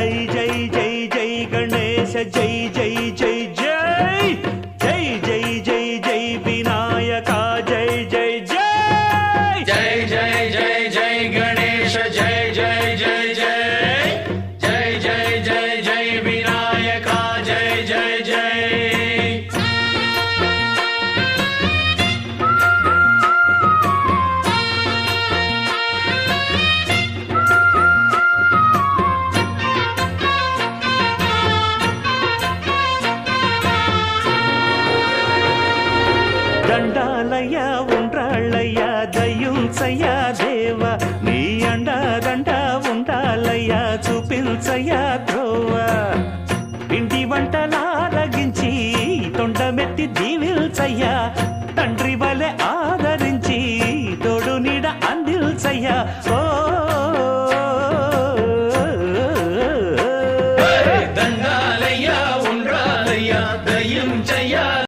జై జై జై జై గణేశ జై జై జై జై జై జై జై జై వినాయక జై జై జై జై జై జై జై గణేశ జై జై జై జై జై జై జై జై వినాయక జై జై జై దండాలయ్యా ఉండ్రాళ్ళయ్యా దయ్యుంచయ్యా దేవ నీ అండ ఉండాలయ్యా చూపించయ్యా త్రోవ ఇంటి వంటలారగించి తొండమెత్తి దీవిల్చయ్యా తండ్రి వలె ఆదరించి తోడు నీడ అందిల్చయ్యా ఓ దండాలయ్యా ఉండ్రాలయ్యా దయ్యం చెయ్యా